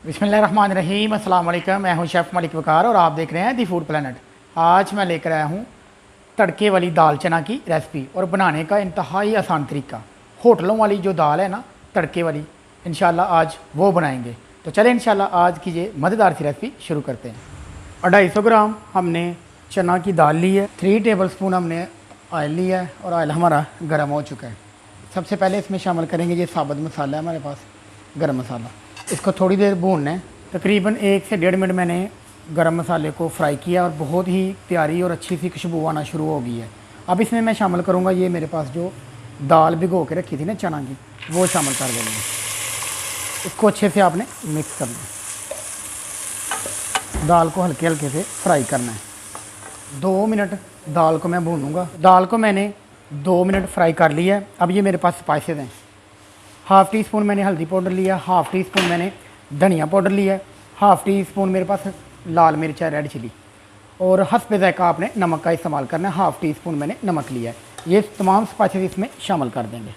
बिस्मिल्लाहिर्रहमानिर्रहीम, अस्सलाम वालेकुम। मैं हूं शेफ़ मलिक वकार और आप देख रहे हैं दी फूड प्लेनेट। आज मैं लेकर आया हूं तड़के वाली दाल चना की रेसिपी और बनाने का इंतहाई आसान तरीका। होटलों वाली जो दाल है ना तड़के वाली, इंशाल्लाह आज वो बनाएंगे। तो चलें इंशाल्लाह आज की ये मज़ेदार सी रेसिपी शुरू करते हैं। 250 ग्राम हमने चना की दाल ली है। 3 टेबल स्पून हमने ऑयल लिया है और ऑयल हमारा गर्म हो चुका है। सबसे पहले इसमें शामिल करेंगे ये साबुत मसाला है हमारे पास, गर्म मसाला। इसको थोड़ी देर भूनना है, तकरीबन 1 से 1.5 मिनट मैंने गरम मसाले को फ्राई किया और बहुत ही प्यारी और अच्छी सी खुशबू आना शुरू हो गई है। अब इसमें मैं शामिल करूँगा ये मेरे पास जो दाल भिगो के रखी थी ना चना की, वो शामिल कर देंगे। इसको अच्छे से आपने मिक्स करना है, दाल को हल्के हल्के से फ्राई करना है। 2 मिनट दाल को मैं भूनूँगा। दाल को मैंने 2 मिनट फ्राई कर लिया है। अब ये मेरे पास स्पाइसेस हैं। हाफ़ टी स्पून मैंने हल्दी पाउडर लिया, हाफ़ टी स्पून मैंने धनिया पाउडर लिया है, हाफ़ टी स्पून मेरे पास लाल मिर्च है, रेड चिली, और हस्बे ज़ायक़ा आपने नमक का इस्तेमाल करना है। हाफ़ टी स्पून मैंने नमक लिया है। ये तमाम स्पाइसेस इसमें शामिल कर देंगे।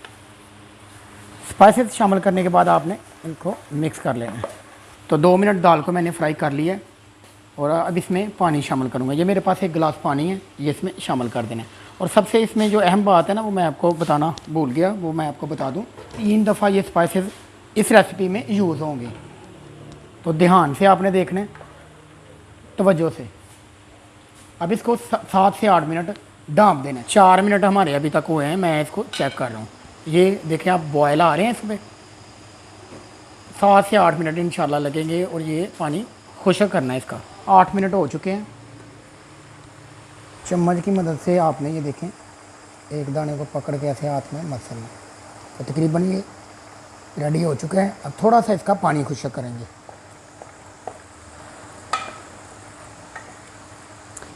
स्पाइसेस शामिल करने के बाद आपने इनको मिक्स कर लेना है। तो 2 मिनट दाल को मैंने फ्राई कर लिया है और अब इसमें पानी शामिल करूँगा। ये मेरे पास 1 गिलास पानी है, ये इसमें शामिल कर देना है। और सबसे इसमें जो अहम बात है ना, वो मैं आपको बताना भूल गया, वो मैं आपको बता दूं। 3 दफ़ा ये स्पाइसेस इस रेसिपी में यूज़ होंगे, तो ध्यान से आपने देखना है, तवज्जो से। अब इसको 7 से 8 मिनट ढाँप देना है। 4 मिनट हमारे अभी तक हुए हैं, मैं इसको चेक कर रहा हूँ। ये देखें आप, बॉयल आ रहे हैं इसमें। 7 से 8 मिनट इंशाल्लाह लगेंगे और ये पानी खुश्क करना है इसका। 8 मिनट हो चुके हैं। चम्मच की मदद से आपने ये देखें, एक दाने को पकड़ के ऐसे हाथ में मसलना। तो तकरीबन ये रेडी हो चुका है। अब थोड़ा सा इसका पानी खुश्क करेंगे।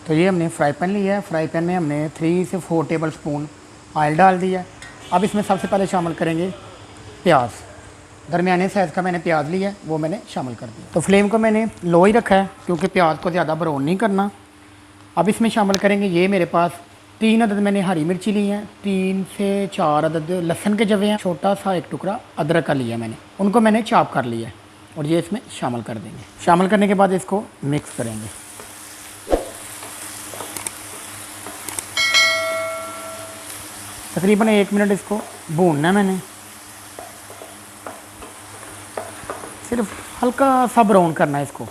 तो ये हमने फ्राई पैन लिया है। फ्राई पैन में हमने 3 से 4 टेबल स्पून ऑयल डाल दिया है। अब इसमें सबसे पहले शामिल करेंगे प्याज। दरमियाने साइज़ का मैंने प्याज लिया है, वो मैंने शामिल कर दिया। तो फ्लेम को मैंने लो ही रखा है क्योंकि प्याज को ज़्यादा ब्राउन नहीं करना। अब इसमें शामिल करेंगे, ये मेरे पास 3 अदद मैंने हरी मिर्ची ली हैं, 3 से 4 अदद लहसुन के जवे हैं, छोटा सा 1 टुकड़ा अदरक का लिया मैंने, उनको मैंने चॉप कर लिया है और ये इसमें शामिल कर देंगे। शामिल करने के बाद इसको मिक्स करेंगे। तकरीबन 1 मिनट इसको भूनना है मैंने, सिर्फ हल्का सा ब्राउन करना है इसको।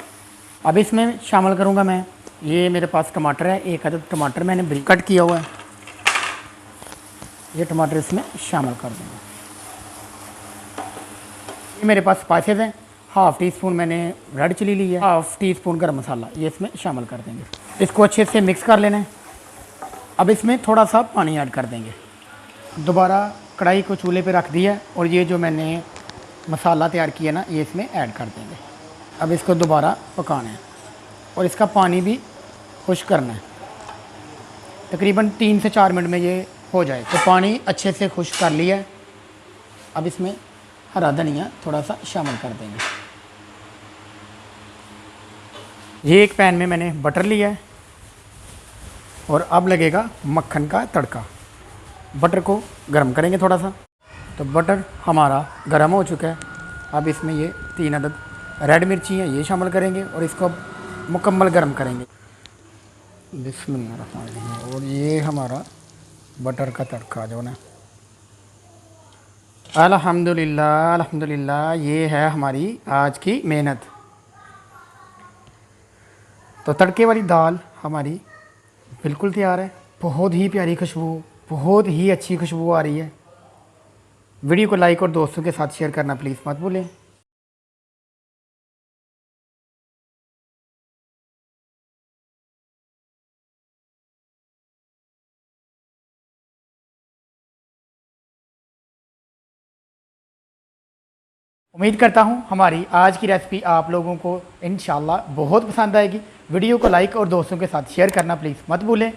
अब इसमें शामिल करूँगा मैं, ये मेरे पास टमाटर है, 1 अदद टमाटर मैंने बारीक कट किया हुआ है, ये टमाटर इसमें शामिल कर देंगे। ये मेरे पास स्पाइसेस हैं। हाफ़ टी स्पून मैंने रेड चिली ली है, हाफ़ टी स्पून गर्म मसाला, ये इसमें शामिल कर देंगे। इसको अच्छे से मिक्स कर लेना है। अब इसमें थोड़ा सा पानी ऐड कर देंगे। दोबारा कढ़ाई को चूल्हे पे रख दिया और ये जो मैंने मसाला तैयार किया ना, ये इसमें ऐड कर देंगे। अब इसको दोबारा पकाना है और इसका पानी भी खुश्क करना है। तकरीबन 3 से 4 मिनट में ये हो जाए। तो पानी अच्छे से खुश्क कर लिया है। अब इसमें हरा धनिया थोड़ा सा शामिल कर देंगे। ये एक पैन में मैंने बटर लिया है और अब लगेगा मक्खन का तड़का। बटर को गर्म करेंगे थोड़ा सा। तो बटर हमारा गर्म हो चुका है। अब इसमें ये 3 अदद रेड मिर्ची है, ये शामिल करेंगे और इसको मुकम्मल गर्म करेंगे। बिस्मिल्लाह। और ये हमारा बटर का तड़का जो ना, अल्हम्दुलिल्लाह अल्हम्दुलिल्लाह, ये है हमारी आज की मेहनत। तो तड़के वाली दाल हमारी बिल्कुल तैयार है। बहुत ही प्यारी खुशबू, बहुत ही अच्छी खुशबू आ रही है। वीडियो को लाइक और दोस्तों के साथ शेयर करना प्लीज़ मत भूलें। उम्मीद करता हूँ हमारी आज की रेसिपी आप लोगों को इंशाल्लाह बहुत पसंद आएगी। वीडियो को लाइक और दोस्तों के साथ शेयर करना प्लीज़ मत भूलें।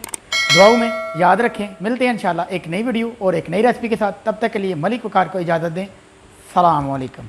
दुआओं में याद रखें। मिलते हैं इंशाल्लाह एक नई वीडियो और एक नई रेसिपी के साथ। तब तक के लिए मलिक वकार को इजाज़त दें। सलाम अलैकुम।